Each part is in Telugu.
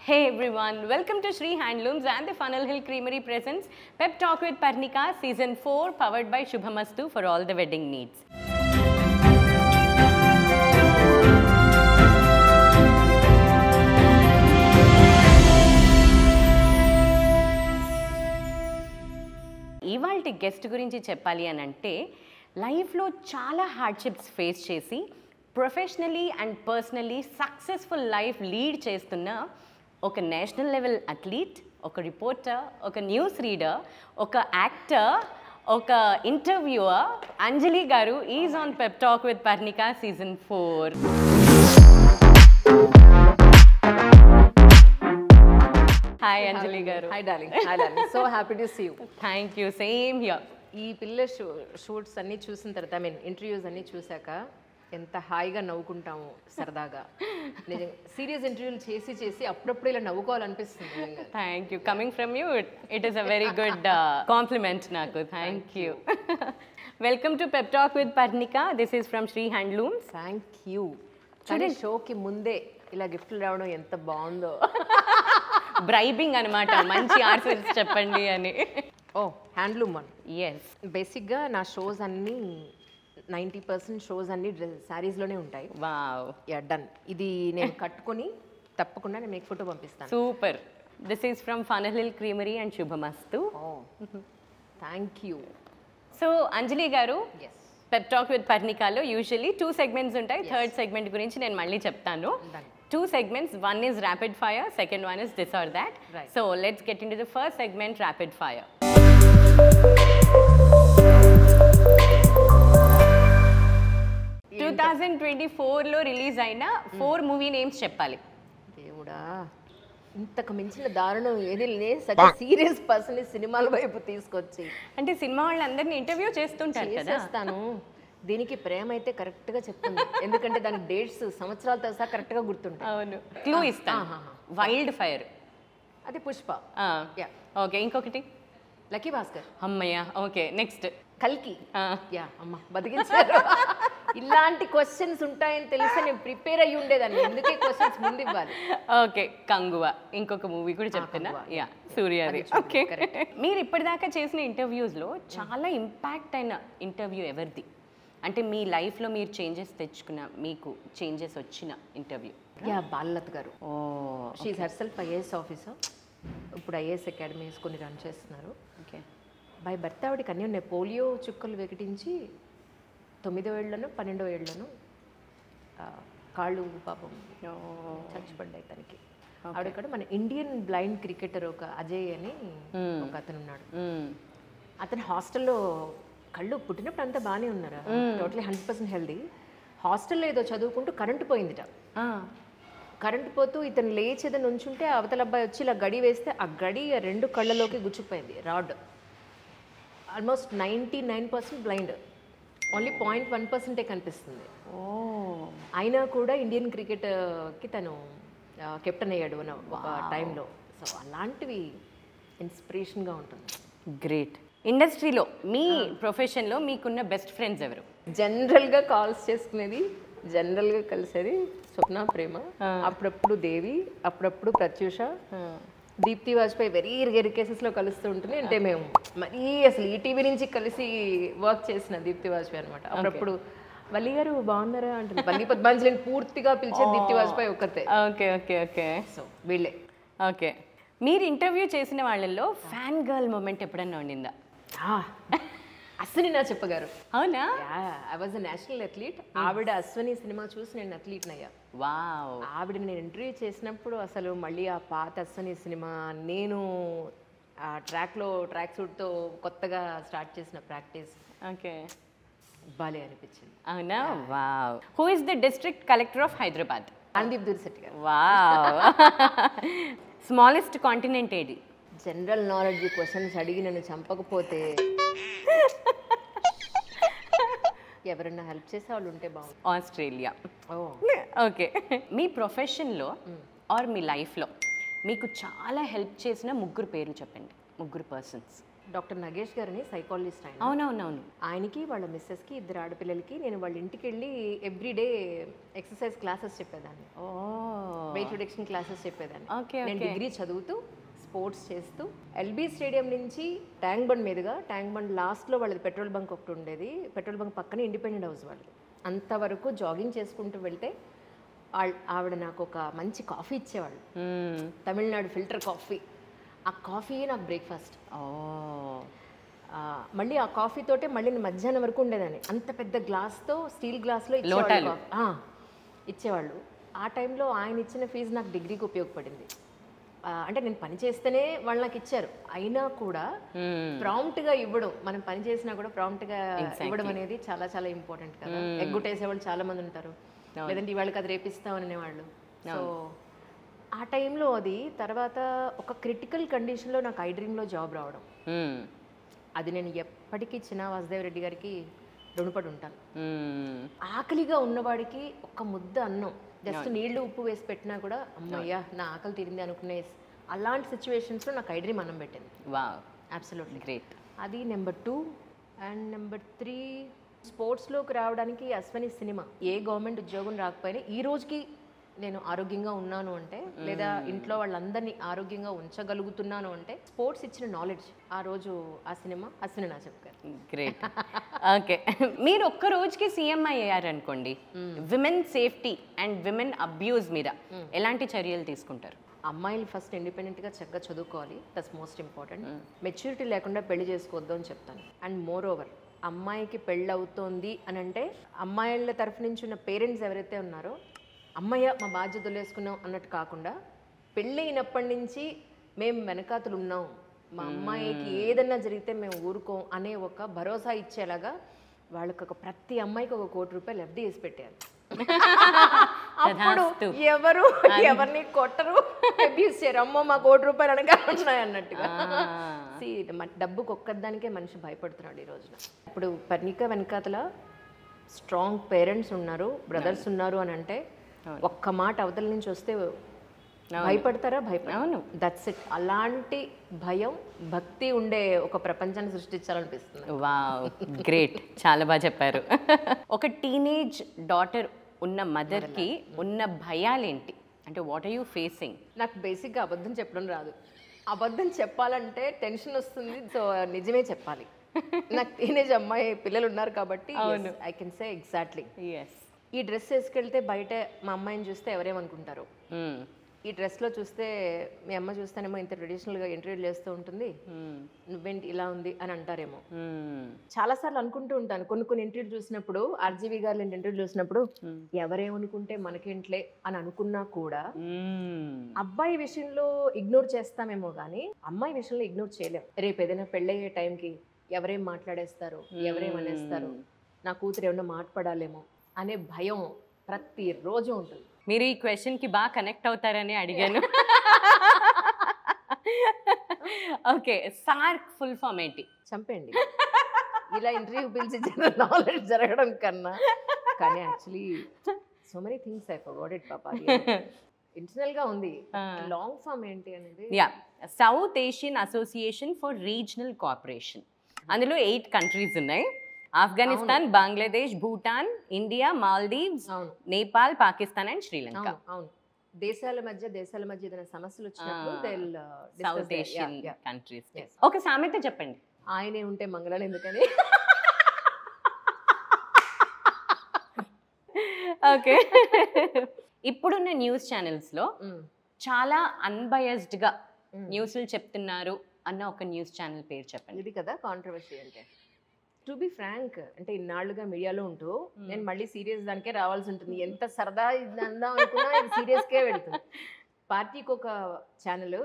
Hey everyone, welcome to Shree Handlooms and the Funnel Hill Creamery presents Pep Talk with Parnika Season 4 powered by Shubhamastu for all the wedding needs. ఇవాల్టి గెస్ట్ గురించి చెప్పాలి అని అంటే లైఫ్లో చాలా హార్డ్షిప్స్ ఫేస్ చేసి professionally and personally successful life lead చేస్తున్న ఒక నేషనల్ లెవెల్ అథ్లీట్, ఒక రిపోర్టర్, ఒక న్యూస్ రీడర్, ఒక యాక్టర్, ఒక ఇంటర్వ్యూవర్ అంజలి గారు is on pep talk with Parnika season 4. Hi Anjali గారు. Hi darling. Hi darling. So happy to see you. Thank you. Same here. ఈ పిల్ల షూట్స్ అన్నీ చూసిన తర్వాత ఇంటర్వ్యూస్ అన్నీ చూసాక ఎంత హాయిగా నవ్వుకుంటాము సరదాగా. నిజంగా సీరియస్ ఇంటర్వ్యూలు చేసి చేసి అప్పుడప్పుడు ఇలా నవ్వుకోవాలనిపిస్తుంది. Thank you. Coming from you it is a very good compliment నాకు. Thank you. Welcome to pep talk with Parnika. This is from Sri handlooms. Thank you. కానీ షోకి ముందే ఇలా గిఫ్ట్లు రావడం ఎంత బాగుందో. బ్రైబింగ్ అనమాట, మంచి ఆన్సర్స్ చెప్పండి అని. Oh handloom one. ఎస్. బేసిక్గా నా షోస్ అన్నీ 90% షోస్ అన్నీ శారీస్లోనే ఉంటాయి. వావ్. Yeah done. ఇది నేను కట్టుకొని తప్పకుండా నేను మీకు ఫోటో పంపిస్తాను. Super. This is from Funnel Hill Creamery and Shubhamastu. Thank you. So Anjali గారు, ఎస్, పెప్ టాక్ విత్ పర్నికాలో యూజువల్లీ 2 సెగ్మెంట్స్ ఉంటాయి. థర్డ్ సెగ్మెంట్ గురించి నేను మళ్ళీ చెప్తాను. 2 segments. One is rapid fire, second one is this or that. Right. So let's get into the first segment, rapid fire. 2024లో రిలీజ్ అయిన 4 మూవీ నేమ్స్ చెప్పాలి. దేవుడా, ఇంతకు మించిన దారుణం ఏది లేదు. సచ్ సీరియస్ పర్సన్ సినిమాల వైపు తీసుకొచ్చి అంటే సినిమా వాళ్ళందరినీ ఇంటర్వ్యూ చేస్తుంటారు కదా. చేస్తాను. దీనికి ప్రేమ అయితే కరెక్ట్గా చెప్తుంది, ఎందుకంటే దానికి డేట్స్ సంవత్సరాలతో సహా కరెక్ట్గా గుర్తుంటాయి. అవును. క్లూ ఇస్తాను. Wild fire. అది పుష్ప. ఓకే. ఇంకొకటి లక్కీ భాస్కర్. అమ్మయ్య. ఓకే. నెక్స్ట్ కల్కి. యా అమ్మ బతికించారు. ఇలాంటి క్వశ్చన్స్ ఉంటాయని తెలిసి నేను ప్రిపేర్ అయ్యి ఉండేదాన్ని. ఎందుకే క్వశ్చన్స్ ముందు ఇవ్వాలి. ఓకే. కంగువ. ఇంకొక మూవీ కూడా చెప్తున్నా. యా సూర్యాది. ఓకే. మీరు ఇప్పటిదాకా చేసిన ఇంటర్వ్యూస్లో చాలా ఇంపాక్ట్ అయిన ఇంటర్వ్యూ ఎవరిది? అంటే మీ లైఫ్లో మీరు చేంజెస్ తెచ్చుకున్న, మీకు చేంజెస్ వచ్చిన ఇంటర్వ్యూ? యా బాలలత గారు. ఓ, షీఈ్ హెర్సెల్ఫ్ ఐఏఎస్ ఆఫీసర్. ఇప్పుడు ఐఏఎస్ అకాడమీస్ కొన్ని రన్ చేస్తున్నారు. ఓకే. బై బర్త్ ఆవిడకి అన్నీ ఉన్నాయి. పోలియో చుక్కలు వికటించి 9వ ఏళ్ళను 12వ ఏళ్ళను కాళ్ళు పాపం చచ్చిపడ్డాయి తనకి. ఆవిడ కూడా మన ఇండియన్ బ్లైండ్ క్రికెటర్ ఒక అజయ్ అని ఒక అతను ఉన్నాడు. అతను హాస్టల్లో కళ్ళు పుట్టినప్పుడు అంతా బాగానే ఉన్నారు, టోటలీ 100% హెల్దీ. హాస్టల్లో ఏదో చదువుకుంటూ కరెంటు పోయిందిట. కరెంటు పోతూ ఇతను లేచేదని ఉంచుంటే అవతల అబ్బాయి వచ్చి ఇలా గడి వేస్తే ఆ గడి 2 కళ్ళలోకి గుచ్చుకుపోయింది రాడ్. ఆల్మోస్ట్ 99% బ్లైండ్, ఓన్లీ 0.1% కనిపిస్తుంది. అయినా కూడా ఇండియన్ క్రికెట్కి తను కెప్టెన్ అయ్యాడు ఒక టైంలో. సో అలాంటివి ఇన్స్పిరేషన్గా ఉంటుంది. గ్రేట్. ఇండస్ట్రీలో మీ ప్రొఫెషన్లో మీకున్న బెస్ట్ ఫ్రెండ్స్ ఎవరు? జనరల్గా కాల్స్ చేసుకునేది, జనరల్గా కలిసేది స్వప్న, ప్రేమ, అప్పుడప్పుడు దేవి, అప్పుడప్పుడు ప్రత్యూష, దీప్తి వాజ్పేయి వెరీ రేర్ కేసెస్లో కలుస్తూ ఉంటుంది. అంటే మేము మరీ అసలు ఈటీవీ నుంచి కలిసి వర్క్ చేసిన దీప్తి వాజ్పేయి అనమాట. అప్పుడప్పుడు వల్లి గారు బాగున్నారా అంటే వల్లి పద్మాంజలిని పూర్తిగా పిలిచే దీప్తి వాజ్పేయి ఒక్కతే. Okay okay okay. సో వీళ్ళే. ఓకే. మీరు ఇంటర్వ్యూ చేసిన వాళ్ళల్లో ఫ్యాన్ గర్ల్ మూమెంట్ ఎప్పుడన్నా ఉండిందా? అశ్విని నా చెప్పగారు. అవునా? I was a national athlete. ఆవిడ అశ్విని సినిమా చూసి నేను అథ్లీట్ అయ్యా. వావ్. ఆవిడ నేను ఇంటర్వ్యూ చేసినప్పుడు అసలు మళ్ళీ ఆ పాత అశ్విని సినిమా, నేను ఆ ట్రాక్ సూట్తో కొత్తగా స్టార్ట్ చేసిన ప్రాక్టీస్, ఓకే, బాలే అనిపించింది. అవునా? Wow. Who is the district collector of Hyderabad? Anudeep Durishetti గారు. వావ్. స్మాలెస్ట్ కాంటినెంట్ ఏది? జనరల్ నాలెడ్జ్ క్వశ్చన్స్ అడిగి నన్ను చంపకపోతే ఎవరన్నా హెల్ప్ చేసే వాళ్ళు ఉంటే బాగుంది. ఆస్ట్రేలియా. ఓకే. మీ ప్రొఫెషన్లో ఆర్ మీ లైఫ్లో మీకు చాలా హెల్ప్ చేసిన 3 పేర్లు చెప్పండి. 3 పర్సన్స్. డాక్టర్ నగేష్ గారని సైకాలజిస్ట్ ఆయన. అవునవునవును. ఆయనకి వాళ్ళ మిస్సెస్కి 2 ఆడపిల్లలకి నేను వాళ్ళ ఇంటికి వెళ్ళి ఎవ్రీడే ఎక్సర్సైజ్ క్లాసెస్ చెప్పేదాన్ని, ఓ వెయిట్ రిడక్షన్ క్లాసెస్ చెప్పేదాన్ని. ఓకే నేను డిగ్రీ చదువుతూ స్పోర్ట్స్ చేస్తూ ఎల్బీ స్టేడియం నుంచి ట్యాంక్ బండ్ మీదుగా, ట్యాంక్ బండ్ లాస్ట్లో వాళ్ళది పెట్రోల్ బంక్ ఒకటి ఉండేది, పెట్రోల్ బంక్ పక్కనే ఇండిపెండెంట్ హౌస్ వాళ్ళది, అంతవరకు జాగింగ్ చేసుకుంటూ వెళ్తే ఆవిడ నాకు ఒక మంచి కాఫీ ఇచ్చేవాళ్ళు, తమిళనాడు ఫిల్టర్ కాఫీ. ఆ కాఫీ నాకు బ్రేక్ఫాస్ట్. మళ్ళీ ఆ కాఫీతోటే మళ్ళీ నేను మధ్యాహ్నం వరకు ఉండేదాన్ని. అంత పెద్ద గ్లాస్తో, స్టీల్ గ్లాస్లో ఇచ్చేవాళ్ళు. ఆ టైంలో ఆయన ఇచ్చిన ఫీజు నాకు డిగ్రీకి ఉపయోగపడింది. అంటే నేను పని చేస్తేనే వాళ్ళు నాకు ఇచ్చారు, అయినా కూడా ప్రాంప్ట్గా ఇవ్వడం, మనం పని చేసినా కూడా ప్రాంప్ట్గా ఇవ్వడం అనేది చాలా చాలా ఇంపార్టెంట్ కదా. ఎగ్గుటేసేవాళ్ళు చాలా మంది ఉంటారు, లేదంటే ఇవాళకి అది రేపిస్తామని అనేవాళ్ళు. సో ఆ టైంలో అది తర్వాత ఒక క్రిటికల్ కండిషన్లో నాకు ఐ డ్రీమ్లో జాబ్ రావడం, అది నేను ఎప్పటికీ చిన్న వాసుదేవ్ రెడ్డి గారికి రుణపడి ఉంటాను. ఆకలిగా ఉన్నవాడికి ఒక ముద్ద అన్నం, జస్ట్ నీళ్లు ఉప్పు వేసి పెట్టినా కూడా అమ్మయ్యా నా ఆకలి తీరింది అనుకునే అలాంటి సిచ్యువేషన్స్లో నాకు ఐ డ్రీమ్ అన్నం పెట్టింది. Wow, absolutely great. అది నెంబర్ 2. అండ్ నెంబర్ 3, స్పోర్ట్స్లోకి రావడానికి అశ్వని సినిమా. ఏ గవర్నమెంట్ ఉద్యోగం రాకపోయినా ఈ రోజుకి నేను ఆరోగ్యంగా ఉన్నాను అంటే, లేదా ఇంట్లో వాళ్ళందరినీ ఆరోగ్యంగా ఉంచగలుగుతున్నాను అంటే స్పోర్ట్స్ ఇచ్చిన నాలెడ్జ్. ఆ రోజు ఆ సినిమా అశ్విని నా చెప్పారు. గ్రేట్. ఓకే, మీరు ఒక్క రోజుకి సీఎం అయ్యారనుకోండి, women safety and women abuse మీద ఎలాంటి చర్యలు తీసుకుంటారు? అమ్మాయిలు ఫస్ట్ ఇండిపెండెంట్గా చక్కగా చదువుకోవాలి, దట్స్ మోస్ట్ ఇంపార్టెంట్. మెచ్యూరిటీ లేకుండా పెళ్లి చేసుకోవద్దు అని చెప్తాను. అండ్ మోర్ ఓవర్, అమ్మాయికి పెళ్ళి అవుతోంది అని అంటే అమ్మాయిల తరఫు నుంచి ఉన్న పేరెంట్స్ ఎవరైతే ఉన్నారో, అమ్మయ్య మా బాధ్యత వదిలేసుకున్నాం అన్నట్టు కాకుండా, పెళ్ళైనప్పటి నుంచి మేము వెనకాతలు ఉన్నాం, మా అమ్మాయికి ఏదన్నా జరిగితే మేము ఊరుకోం అనే ఒక భరోసా ఇచ్చేలాగా వాళ్ళకి ప్రతి అమ్మాయికి ఒక ₹1,00,00,000 ఎఫ్డీ వేసి పెట్టారు. అప్పుడు ఎవరు ఎవరిని కొట్టరు, అబ్యూస్ చేయరు. అమ్మో మా ₹1,00,00,000 అనగా ఉన్నాయి అన్నట్టుగా. డబ్బుకి ఒక్కదానికే మనిషి భయపడుతున్నాడు ఈ రోజున. ఇప్పుడు పర్ణిక వెనకాతల స్ట్రాంగ్ పేరెంట్స్ ఉన్నారు, బ్రదర్స్ ఉన్నారు అని అంటే ఒక్క మాట అవతల నుంచి వస్తే భయపడతారా? భయపడను. That's it. అలాంటి భయం, భక్తి ఉండే ఒక ప్రపంచాన్ని సృష్టించాలనిపిస్తుంది. వావ్, గ్రేట్, చాలా బాగా చెప్పారు. ఒక టీనేజ్ డాటర్ ఉన్న మదర్కి ఉన్న భయాలేంటి అంటే, వాట్ ఆర్ యూ ఫేసింగ్? నాకు బేసిక్గా అబద్ధం చెప్పడం రాదు. అబద్ధం చెప్పాలంటే టెన్షన్ వస్తుంది, సో నిజమే చెప్పాలి. నాకు టీనేజ్ అమ్మాయి పిల్లలు ఉన్నారు కాబట్టి ఐ కెన్ సే ఎగ్జాక్ట్లీ. ఈ డ్రెస్ వేసుకెళ్తే బయట మా అమ్మాయిని చూస్తే ఎవరేమనుకుంటారు, ఈ డ్రెస్లో చూస్తే మీ అమ్మ చూస్తేనేమో ఇంత ట్రెడిషనల్గా ఇంటర్వ్యూలు చేస్తూ ఉంటుంది, నువ్వేంటి ఇలా ఉంది అని అంటారేమో. చాలాసార్లు అనుకుంటూ ఉంటాను, కొన్ని ఇంటర్వ్యూలు చూసినప్పుడు, ఆర్జీవి గారు ఇంటర్వ్యూ చూసినప్పుడు ఎవరేమనుకుంటే మనకేంట్లే అని అనుకున్నా కూడా అబ్బాయి విషయంలో ఇగ్నోర్ చేస్తామేమో కానీ అమ్మాయి విషయంలో ఇగ్నోర్ చేయలేము. రేపు ఏదైనా పెళ్ళయ్యే టైంకి ఎవరేం మాట్లాడేస్తారు, ఎవరేమనేస్తారు, నా కూతురు ఏమన్నా మాట్లాడాలేమో అనే భయం ప్రతిరోజు ఉంటుంది. మీరు ఈ క్వశ్చన్కి బాగా కనెక్ట్ అవుతారని అడిగాను. ఓకే, సార్క్ ఫుల్ ఫామ్ ఏంటి? చంపేయండి. ఇలా ఇంటర్వ్యూ పిలిచి జనరల్ నాలెడ్జ్ జరగడం కన్నా. కానీ actually so many things I forgot it పాపా. ఇంటర్నల్గా ఉంది. లాంగ్ ఫామ్ ఏంటి అనేది, south Asian association for regional cooperation. అందులో 8 కంట్రీస్ ఉన్నాయి. Afghanistan, Bangladesh, Bhutan, India, Maldives, Nepal, Pakistan and Sri Lanka. అవును, దేశాల మధ్య ఏదైనా సమస్యలు వచ్చినప్పుడు సౌత్ ఏషియన్ కంట్రీస్. ఒక సామెత చెప్పండి. ఆయనే ఉంటే మంగళం ఎందుకని. ఓకే, ఇప్పుడున్న న్యూస్ ఛానల్స్లో చాలా అన్బయస్డ్గా న్యూస్లు చెప్తున్నారు అన్న ఒక న్యూస్ ఛానల్ పేరు చెప్పండి. ఇది కదా కాంట్రవర్సీ అంటే. టు బి ఫ్రాంక్, అంటే ఇన్నాళ్ళుగా మీడియాలో ఉంటూ నేను మళ్ళీ సీరియస్ దానికే రావాల్సి ఉంటుంది. ఎంత సరదా ఇది అందాం అనుకున్నా ఇది సీరియస్కే వెళ్తుంది. పార్టీకి ఒక ఛానల్,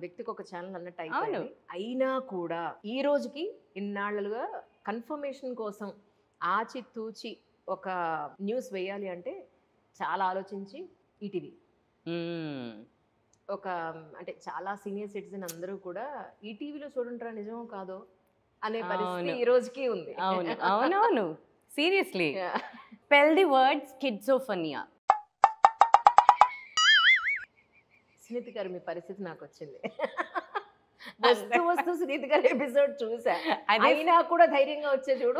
వ్యక్తికి ఒక ఛానల్ అన్నట్టు అయిపోయింది. అయినా కూడా ఈ రోజుకి ఇన్నాళ్ళుగా కన్ఫర్మేషన్ కోసం ఆచితూచి ఒక న్యూస్ వేయాలి అంటే చాలా ఆలోచించి ఈటీవీ, ఒక అంటే చాలా సీనియర్ సిటిజన్ అందరూ కూడా ఈటీవీలో చూడంటారా నిజమో కాదో అనే పరిస్థితి ఈ రోజుకి ఉంది. అవునవును, seriously. Spell the word schizophrenia. Smith గారు, మీ పరిస్థితి నాకు వచ్చింది. వస్తూ సునీత గారి ఎపిసోడ్ చూసా, అదే అయినా కూడా ధైర్యంగా వచ్చే చూడు.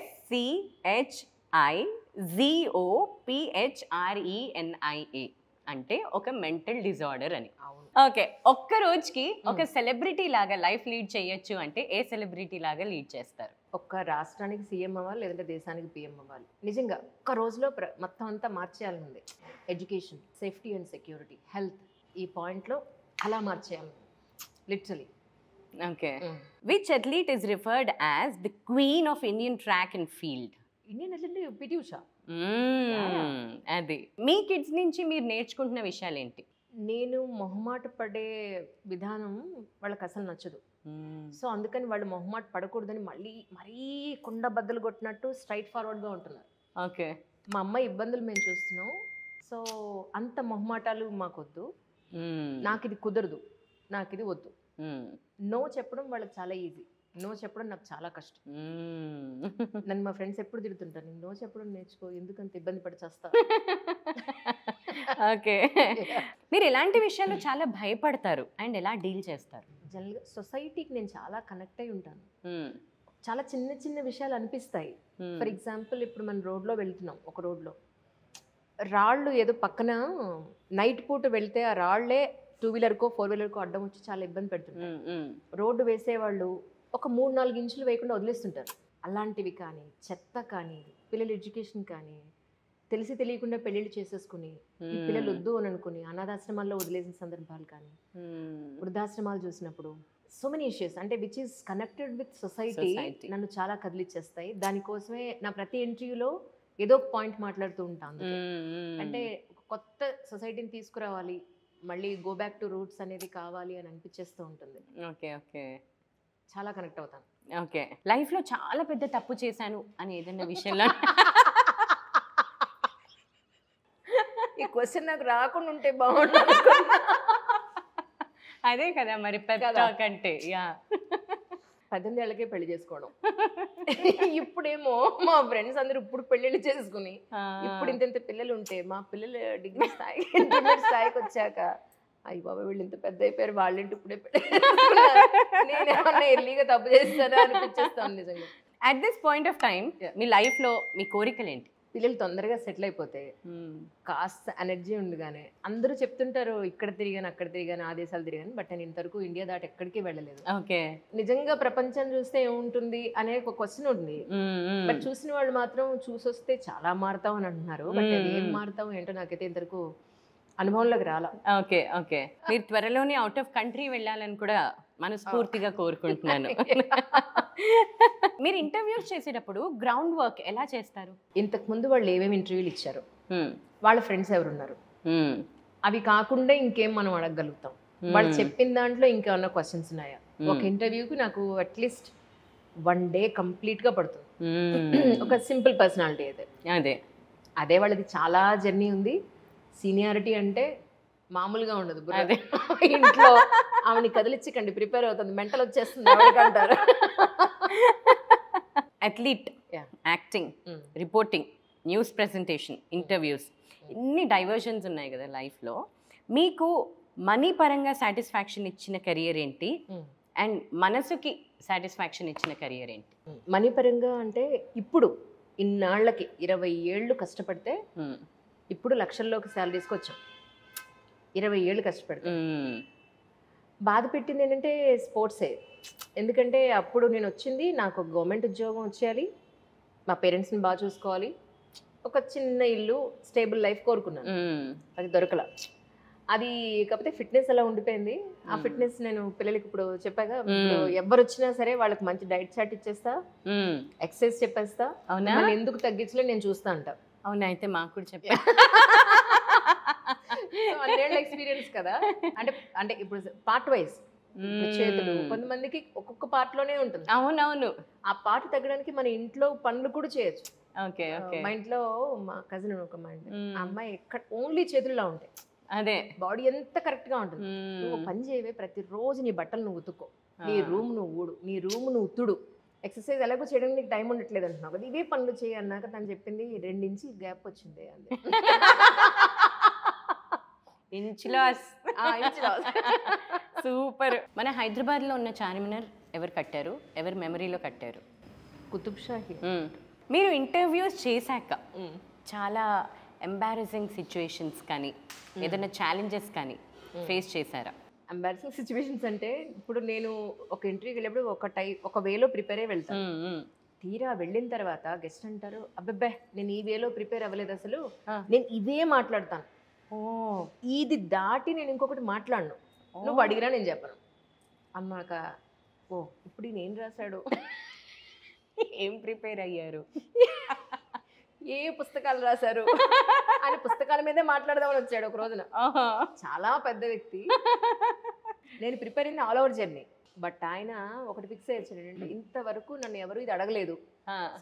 SCHIZOPHRENIA అంటే ఒక మెంటల్ డిజార్డర్ అని. ఓకే, ఒక్క రోజుకి ఒక సెలబ్రిటీ లాగా లైఫ్ లీడ్ చేయొచ్చు అంటే ఏ సెలబ్రిటీ లాగా లీడ్ చేస్తారు? ఒక్క రాష్ట్రానికి సీఎం అవ్వాలి, లేదంటే దేశానికి పిఎం అవ్వాలి. నిజంగా ఒక్క రోజులో మొత్తం అంతా మార్చేయాలని ఉంది. Education, safety and security, health, ఈ పాయింట్లో అలా మార్చేయాలి literally. Okay, which athlete is referred as the queen of Indian track and field? Indian athlete PT Usha. అది మీ కిడ్స్ నుంచి మీరు నేర్చుకుంటున్న విషయాలు ఏంటి? నేను మొహమాట పడే విధానం వాళ్ళకి అసలు నచ్చదు. సో అందుకని వాళ్ళు మొహమాట పడకూడదని మరీ కుండ బద్దలు కొట్టినట్టు స్ట్రైట్ ఫార్వర్డ్గా ఉంటున్నారు. ఓకే, మా అమ్మాయి ఇబ్బందులు మేము చూస్తున్నాం, సో అంత మొహమాటాలు మాకొద్దు, నాకు ఇది కుదరదు, నాకు ఇది వద్దు. నో చెప్పడం వాళ్ళకి చాలా ఈజీ, నో చెప్పడం నాకు చాలా కష్టం. నన్ను మా ఫ్రెండ్స్ ఎప్పుడు తిడుతుంటారు, నేను నో చెప్పడం నేర్చుకో, ఎందుకంత ఇబ్బంది పడి చేస్తా. ఓకే, మీరు ఎలాంటి విషయాలు చాలా భయపడతారు అండ్ ఎలా డీల్ చేస్తారు? జనరల్గా సొసైటీకి నేను చాలా కనెక్ట్ అయి ఉంటాను. చాలా చిన్న చిన్న విషయాలు అనిపిస్తాయి. ఫర్ ఎగ్జాంపుల్, ఇప్పుడు మనం రోడ్లో వెళ్తున్నాం, ఒక రోడ్లో రాళ్ళు ఏదో పక్కన నైట్ పూట వెళ్తే ఆ రాళ్లే 2-వీలర్కో 4-వీలర్కో అడ్డం వచ్చి చాలా ఇబ్బంది పెడుతుంటారు. రోడ్డు వేసేవాళ్ళు ఒక 3-4 ఇంచులు వేయకుండా వదిలేస్తుంటారు. అలాంటివి కానీ, చెత్త కానీ, పిల్లల ఎడ్యుకేషన్ కానీ, తెలిసి తెలియకుండా పెళ్ళిళ్ళు చేసేసుకుని ఈ పిల్లలు వద్దు అని అనుకుని అనాథాశ్రమాల్లో వదిలేసిన సందర్భాలు కానీ, వృద్ధాశ్రమాలు చూసినప్పుడు సో మెనీ ఇష్యూస్ అంటే which is connected with society నన్ను చాలా కదిలిచ్చేస్తాయి. దానికోసమే నా ప్రతి ఇంటర్వ్యూలో ఏదో ఒక పాయింట్ మాట్లాడుతూ ఉంటాను. అంటే ఒక కొత్త సొసైటీని తీసుకురావాలి, మళ్ళీ గో బ్యాక్ టు రూట్స్ అనేది కావాలి అని అనిపించేస్తూ ఉంటుంది. ఓకే ఓకే, చాలా కనెక్ట్ అవుతాను. ఓకే, లైఫ్లో చాలా పెద్ద తప్పు చేశాను అని ఏదైనా విషయంలో? ఈ క్వశ్చన్ నాకు రాకుండా ఉంటే బాగుంటుంది. అదే కదా మరి పెద్ద కంటే. 18 ఏళ్ళకే పెళ్లి చేసుకోవడం. ఇప్పుడేమో మా ఫ్రెండ్స్ అందరూ ఇప్పుడు పెళ్ళిళ్ళు చేసుకుని ఇప్పుడు ఇంత పిల్లలు ఉంటే, మా పిల్లలు డిగ్రీ స్థాయికి వచ్చాక అయ్యి బాబా వీళ్ళు ఇంత పెద్ద అయిపోయారు, వాళ్ళంటే ఇప్పుడే నేనేమన్నా ఎర్లీగా తప్పు చేస్తానా అనిపించేస్తాను నిజంగా. At this point of time మీ లైఫ్లో మీ కోరికలు ఏంటి? పిల్లలు తొందరగా సెటిల్ అయిపోతే, కాస్త ఎనర్జీ ఉండగానే. అందరూ చెప్తుంటారు ఇక్కడ తిరిగాను, అక్కడ తిరిగాను, ఆ దేశాలు తిరిగాను, బట్ నేను ఇంతవరకు ఇండియా దాటి ఎక్కడికి వెళ్ళలేదు. ఓకే, నిజంగా ప్రపంచం చూస్తే ఏముంటుంది అనే ఒక క్వశ్చన్ ఉంది. బట్ చూసిన వాళ్ళు మాత్రం చూసొస్తే చాలా మారుతావు అని అంటున్నారు. బట్ ఏం మారుతావు ఏంటో నాకైతే ఇంతవరకు అనుభవంలోకి రాలా. ఓకే ఓకే, మీరు త్వరలోనే అవుట్ ఆఫ్ కంట్రీ వెళ్ళాలని కూడా మనస్ఫూర్తిగా కోరుకుంటున్నాను. మీరు ఇంటర్వ్యూస్ చేసేటప్పుడు గ్రౌండ్ వర్క్ ఎలా చేస్తారు? ఇంతకు ముందు వాళ్ళు ఏమేమి ఇంటర్వ్యూలు ఇచ్చారు, వాళ్ళ ఫ్రెండ్స్ ఎవరున్నారు, అవి కాకుండా ఇంకేం మనం అడగగలుగుతాం, వాళ్ళు చెప్పిన దాంట్లో ఇంకేమన్నా క్వశ్చన్స్ ఉన్నాయా. ఒక ఇంటర్వ్యూకి నాకు అట్లీస్ట్ 1 డే కంప్లీట్గా పడుతుంది. ఒక సింపుల్ పర్సనాలిటీ అయితే అదే వాళ్ళది చాలా జర్నీ ఉంది. సీనియారిటీ అంటే మామూలుగా ఉండదు. ఇంట్లో ఆమెని కదిలించకండి, ప్రిపేర్ అవుతుంది, మెంటల్ వచ్చేస్తుంది అంటారు. Athlete, acting, reporting, news presentation, interviews, ఇన్ని డైవర్షన్స్ ఉన్నాయి కదా లైఫ్లో. మీకు మనీ పరంగా సాటిస్ఫాక్షన్ ఇచ్చిన కెరియర్ ఏంటి అండ్ మనసుకి సాటిస్ఫాక్షన్ ఇచ్చిన కెరియర్ ఏంటి? మనీ పరంగా అంటే ఇప్పుడు ఇన్నాళ్ళకి 20 ఏళ్ళు కష్టపడితే ఇప్పుడు లక్షల్లోకి శాలరీస్కి వచ్చాం. 20 ఏళ్ళు కష్టపడితే బాధ పెట్టింది ఏంటంటే స్పోర్ట్సే. ఎందుకంటే అప్పుడు నేను వచ్చింది, నాకు గవర్నమెంట్ ఉద్యోగం వచ్చేయాలి, మా పేరెంట్స్ని బాగా చూసుకోవాలి, ఒక చిన్న ఇల్లు, స్టేబుల్ లైఫ్ కోరుకున్నాను. అది దొరకల. అది కాకపోతే ఫిట్నెస్ అలా ఉండిపోయింది. ఆ ఫిట్నెస్ నేను పిల్లలకి ఇప్పుడు చెప్పాగా, ఎవరు వచ్చినా సరే వాళ్ళకి మంచి డైట్ చార్ట్ ఇచ్చేస్తా, ఎక్సర్సైజ్ చెప్పేస్తా, ఎందుకు తగ్గించలే నేను చూస్తా అంట. అవునా, అయితే మాకు కూడా చెప్పా. అన్నేళ్ళ ఎక్స్పీరియన్స్ కదా. అంటే అంటే ఇప్పుడు పార్ట్ వైజ్ చేతులు కొంతమందికి ఒక్కొక్క పార్ట్ లోనే ఉంటుంది. అవునవును, ఆ పార్ట్ తగ్గడానికి మన ఇంట్లో పనులు కూడా చేయొచ్చు. ఓకే ఓకే, మా ఇంట్లో మా కజిన్ ఒక అమ్మాయి ఎక్కడ ఓన్లీ చేతుల్లో ఉంటాయి, అదే బాడీ ఎంత కరెక్ట్ గా ఉంటుంది. నువ్వు పని చేయవే, ప్రతిరోజు నీ బట్టలు నువ్వు ఉతుక్కో, నీ రూమ్ నువ్వు ఊడు, నీ రూమ్ నువ్వు ఉతుడు, ఎక్సర్సైజ్ ఎలాగో చేయడానికి నీకు టైం ఉండట్లేదు అంటున్నావు కదా, ఇవే పనులు చేయి అన్నాక తను చెప్పింది 2 ఇంచ్ గ్యాప్ వచ్చింది అంది. Inch loss. Inch loss. Super. మన హైదరాబాద్లో ఉన్న చార్మినార్ ఎవరు కట్టారు, ఎవరి మెమరీలో కట్టారు? కుతుబ్ షాహీ. మీరు ఇంటర్వ్యూస్ చేశాక చాలా ఎంబారసింగ్ సిచ్యువేషన్స్ కానీ ఏదైనా ఛాలెంజెస్ కానీ ఫేస్ చేశారా? ఎంబారసింగ్ సిచ్యువేషన్స్ అంటే ఇప్పుడు నేను ఒక ఇంటర్వ్యూకి వెళ్ళినప్పుడు ఒక వేలో ప్రిపేర్ అయ్యి వెళ్తాను. తీరా వెళ్ళిన తర్వాత గెస్ట్ అంటారు, అబ్బబ్బే నేను ఈ వేలో ప్రిపేర్ అవ్వలేదు, అసలు నేను ఇదే మాట్లాడతాను, ఇది దాటి నేను ఇంకొకటి మాట్లాడను, నువ్వు అడిగినా నేను చెప్పను అన్నాక, ఓ ఇప్పుడు ఈయన ఏం రాశాడు, ఏం ప్రిపేర్ అయ్యారు, ఏ పుస్తకాలు రాశారు అని పుస్తకాల మీదే మాట్లాడదామని వచ్చాడు ఒక రోజున. చాలా పెద్ద వ్యక్తి. నేను ప్రిపేర్ అయింది ఆల్ ఓవర్ జర్నీ. బట్ ఆయన ఒకటి ఫిక్స్ అయ్యాడు ఏంటంటే, ఇంతవరకు నన్ను ఎవరు ఇది అడగలేదు,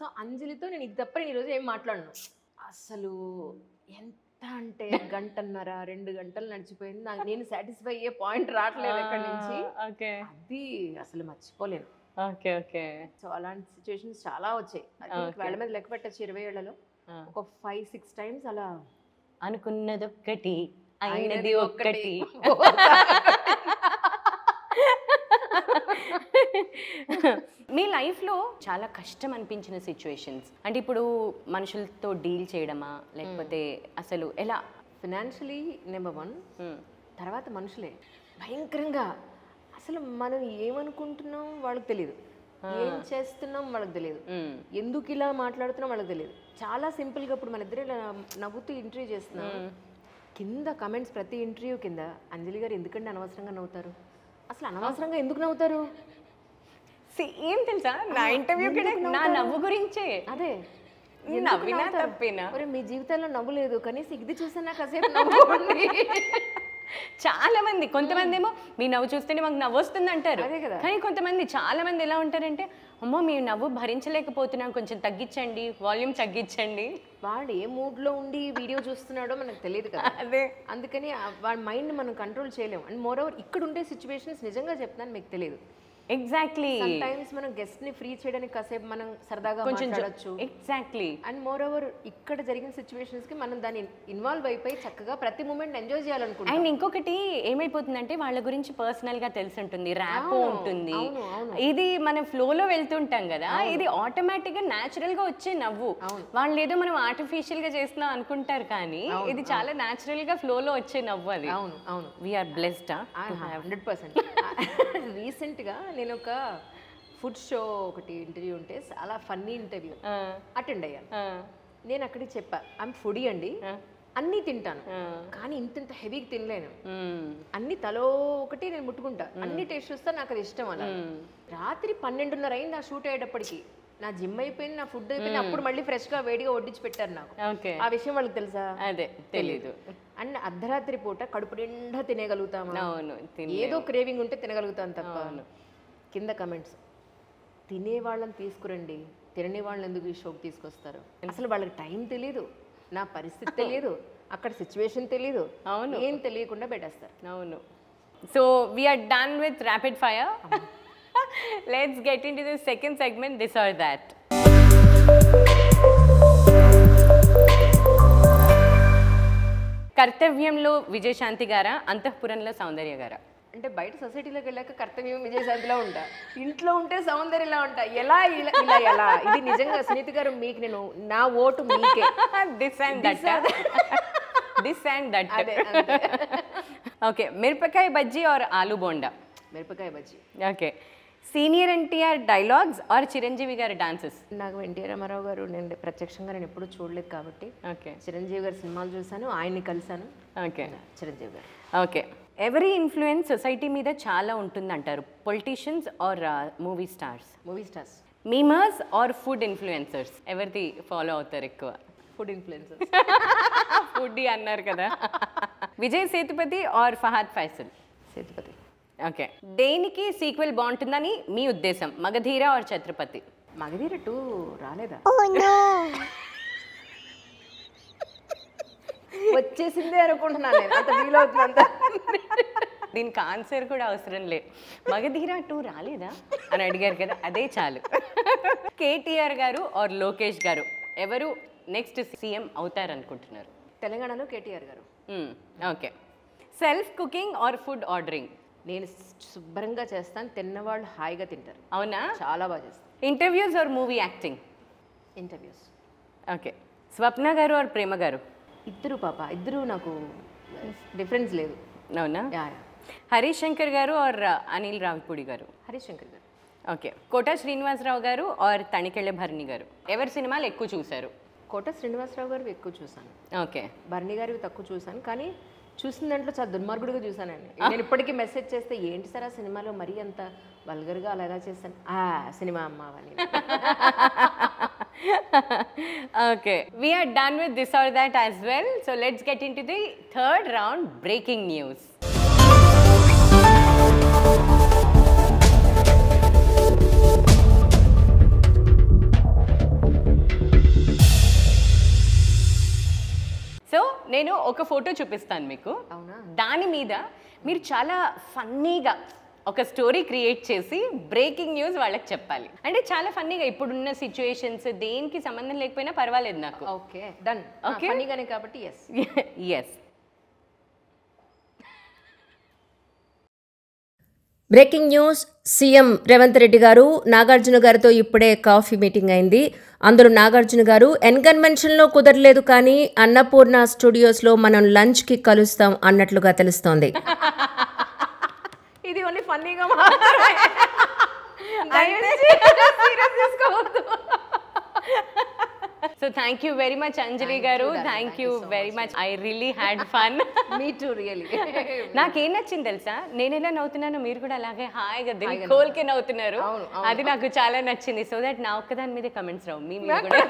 సో అంజలితో నేను ఇది తప్ప నేను ఈరోజు ఏం మాట్లాడను. అసలు ఎంత అంటే 1.5-2 గంటలు నడిచిపోయింది. నేను సాటిస్ఫై అయ్యే పాయింట్ రావట్లేదు ఎక్కడి నుంచి. అది అసలు మర్చిపోలేను. సో అలాంటి సిచ్యువేషన్స్ చాలా వచ్చాయి. వాళ్ళ మీద లెక్క పెట్టచ్చు 20 ఏళ్లలో ఒక 5-6 టైమ్స్ అలా. అనుకున్నదొక్కటి అయినది ఒక్కటి. మీ లైఫ్లో చాలా కష్టం అనిపించిన సిచ్యువేషన్స్ అంటే ఇప్పుడు మనుషులతో డీల్ చేయడమా, లేకపోతే అసలు ఎలా? ఫినాన్షియలీ నెంబర్ 1, తర్వాత మనుషులే భయంకరంగా. అసలు మనం ఏమనుకుంటున్నాం వాళ్ళకి తెలియదు, ఏం చేస్తున్నాం వాళ్ళకి తెలియదు, ఎందుకు ఇలా మాట్లాడుతున్నాం వాళ్ళకి తెలియదు. చాలా సింపుల్గా ఇప్పుడు మన ఇద్దరు ఇలా నవ్వుతూ ఇంటర్వ్యూ చేస్తున్నాం, కింద కమెంట్స్ ప్రతి ఇంటర్వ్యూ కింద, అంజలి గారు ఎందుకంటే అనవసరంగా నవ్వుతారు, అసలు అనవసరంగా ఎందుకు నవ్వుతారు, ఏం తెలుసా నా ఇంటర్వ్యూ నా నవ్వు గురించే. అదే నవ్వినా తప్పినా, మీ జీవితంలో నవ్వు లేదు, కనీసం ఇది చూసినా కాసేపు నవ్వుకోండి. చాలా మంది, కొంతమంది ఏమో మీ నవ్వు చూస్తేనే మాకు నవ్వు వస్తుంది అంటారు, కానీ కొంతమంది చాలా మంది ఎలా ఉంటారంటే, అమ్మో మీ నవ్వు భరించలేకపోతున్నాం, కొంచెం తగ్గించండి, వాల్యూమ్ తగ్గించండి. వాడు ఏ మూడ్లో ఉండి వీడియో చూస్తున్నాడో మనకు తెలియదు కదా. అదే అందుకని వాడి మైండ్ మనం కంట్రోల్ చేయలేము. అండ్ మోర్ ఓవర్ ఇక్కడ ఉండే సిచ్యువేషన్స్ నిజంగా చెప్తాను మీకు తెలియదు. ఎగ్జాక్ట్లీ. సమ్టైమ్స్ మనం గెస్ట్ ని ఫ్రీ చేయడానికి కాసేపు మనం సరదాగా మాట్లాడొచ్చు. ఎగ్జాక్ట్లీ. అండ్ మోర్ ఓవర్ ఇక్కడ జరిగిన సిచ్యువేషన్స్ కి మనం దాన్ని ఇన్వాల్వ్ అయిపోయి చక్కగా ప్రతి మూమెంట్ ఎంజాయ్ చేయాలనుకుంటాం. అండ్ ఇంకొకటి ఏమైపోతుందంటే వాళ్ళ గురించి పర్సనల్ గా తెలిసి ఉంటుంది, ర్యాపో ఉంటుంది, ఇది మన ఫ్లోలో వెళ్తుంటాం కదా, ఇది ఆటోమేటిక్ గా న్యాచురల్ గా వచ్చే నవ్వు. వాళ్ళు ఏదో మనం ఆర్టిఫిషియల్ గా చేస్తున్నాం అనుకుంటారు, కానీ ఇది చాలా న్యాచురల్ గా ఫ్లోలో వచ్చే నవ్వు అది. అవును అవును. We are blessed 100%. రీసెంట్ గా నేను ఒక ఫుడ్ షో ఒకటి ఇంటర్వ్యూ ఉంటే చాలా ఫన్నీ ఇంటర్వ్యూ అటెండ్ అయ్యాను. నేను అక్కడికి చెప్పా, ఐమ్ ఫుడీ అండి, అన్నీ తింటాను కానీ ఇంత హెవీగా తినలేను, అన్ని తలో ఒకటి నేను ముట్టుకుంటా, అన్ని టేస్ట్ చూస్తా, నాకు అది ఇష్టం. అలా రాత్రి 12:30 అయింది నా షూట్ అయ్యేటప్పటికి, నా జిమ్ అయిపోయింది, నా ఫుడ్ అయిపోయింది, అప్పుడు మళ్ళీ ఫ్రెష్ గా వేడిగా వడ్డించి పెట్టారు నాకు. ఆ విషయం వాళ్ళకి తెలుసా? అదే తెలీదు. అండ్ అర్ధరాత్రి పూట కడుపు నిండా తినేగలుగుతామా? ఏదో క్రేవింగ్ ఉంటే తినగలుగుతాం తప్ప. కింద కమెంట్స్, తినే వాళ్ళని తీసుకురండి, తినని వాళ్ళని ఎందుకు ఈ షోకి తీసుకొస్తారు, అసలు వాళ్ళకి టైం తెలీదు, నా పరిస్థితి తెలియదు, అక్కడ సిచ్యువేషన్ తెలీదు, ఏం తెలియకుండా పెట్టేస్తారు. అవును. So we're done with rapid fire. Let's get into the second segment, this or that. కర్తవ్యంలో విజయశాంతి గారా, అంతఃపురంలో సౌందర్య గారా? అంటే బయట సొసైటీలోకి వెళ్ళాక కర్తవ్యం విజయశాంతిలో ఉంటా, ఇంట్లో ఉంటే సౌందర్యలా ఉంటా. ఎలా ఇలా ఇలా ఎలా? ఇది నిజంగా సునీత గారు, మీకు నేను నా ఓటు మీకే. This and that. This and that. Okay, మిరపకాయ బజ్జీ ఆర్ ఆలు బోండా? మిరపకాయ బజ్జీ. Okay. Senior NTR dialogues or Chiranjeevi గారి డాన్సెస్? నాకు ఎన్టీ రామారావు గారు నేను ప్రత్యక్షంగా నేను ఎప్పుడూ చూడలేదు కాబట్టి ఓకే, చిరంజీవి గారి సినిమాలు చూసాను, ఆయన్ని కలిసాను. ఓకే, చిరంజీవి గారు. ఓకే. ఎవరీ ఇన్ఫ్లుయెన్స్ సొసైటీ మీద చాలా ఉంటుంది అంటారు, politicians or movie stars? Movie stars. Memers or food influencers, ఎవరిది ఫాలో అవుతారు ఎక్కువ? Food influencers. ఫుడ్డీ అన్నారు కదా. విజయ్ సేతుపతి ఆర్ ఫహద్ ఫైసల్? సేతుపతి. ఓకే. దేనికి సీక్వెల్ బాగుంటుందని మీ ఉద్దేశం, మగధీర ఆర్ ఛత్రపతి? మగధీర 2 రాలేదా? వచ్చేసిందే అనుకుంటున్నాను నేను, అంత ఫీల్ అవుతుంది అంత. దీనికి ఆన్సర్ కూడా అవసరం లేదు, మగధీర 2 రాలేదా అని అడిగారు కదా, అదే చాలు. కేటీఆర్ గారు ఆర్ లోకేష్ గారు, ఎవరు నెక్స్ట్ సీఎం అవుతారనుకుంటున్నారు? తెలంగాణలో కేటీఆర్ గారు. Okay. Self cooking are food ordering? నేను శుభ్రంగా చేస్తాను, తిన్నవాళ్ళు హాయిగా తింటారు. అవునా? చాలా బాగా చేస్తాను. Interviews or movie acting? Interviews. Okay. Swapna గారు ఆర్ ప్రేమ గారు? ఇద్దరు పాప, ఇద్దరు నాకు డిఫరెన్స్ లేదు. అవునా? యా. హరీష్ శంకర్ గారు ఆర్ అనిల్ రావిపూడి గారు? హరీష్ శంకర్ గారు. ఓకే. కోట శ్రీనివాసరావు గారు ఆర్ తనికెళ్ళ భరణి గారు? ఎవరి సినిమాలు ఎక్కువ చూశారు? కోట శ్రీనివాసరావు గారు ఎక్కువ చూశాను, ఓకే. భరణి గారివి తక్కువ చూశాను. కానీ చూసిన దాంట్లో చాలా దుర్మార్గుడిగా చూశానండి. నేను ఇప్పటికీ మెసేజ్ చేస్తే ఏంటి సార్ ఆ సినిమాలో మరీ అంత వల్గర్గా అలాగా చేశాను, సినిమా అమ్మ అని. Okay, we are done with this or that as well. So let's get into the third round, breaking news. So నేను ఒక ఫోటో చూపిస్తాను మీకు. అవునా? దాని మీద మీరు చాలా ఫన్నీగా ఒక స్టోరీ క్రియేట్ చేసి బ్రేకింగ్ న్యూస్ వాళ్ళకి చెప్పాలి. అంటే చాలా ఫన్నీగా, ఇప్పుడున్న సిచ్యుయేషన్స్ దేనికి సంబంధం లేకపోయినా పర్వాలేదు నాకు. Okay, done. ఓకే, ఫన్నీగానే కాబట్టి yes. Yes. Breaking news. CM Revanth Reddy గారు నాగార్జున గారితో ఇప్పుడే కాఫీ మీటింగ్ అయింది. అందులో నాగార్జున గారు ఎన్కన్వెన్షన్లో కుదరలేదు కానీ అన్నపూర్ణ స్టూడియోస్లో మనం లంచ్కి కలుస్తాం అన్నట్లుగా తెలుస్తోంది. ఇది ఓన్లీ ఫన్నీగా so thank you very much Anjali గారు. Thank you very much. I really had fun. మీ టూ రియలీ. నాకేం నచ్చింది తెలుసా, నేను ఎలా నవ్వుతున్నానో మీరు కూడా అలాగే హాయిగా దిల్ కోల్కే నవ్వుతున్నారు. అది నాకు చాలా నచ్చింది. సో దట్ నా ఒక్కదాని మీదే కమెంట్స్ రావు, మీ మీద కూడా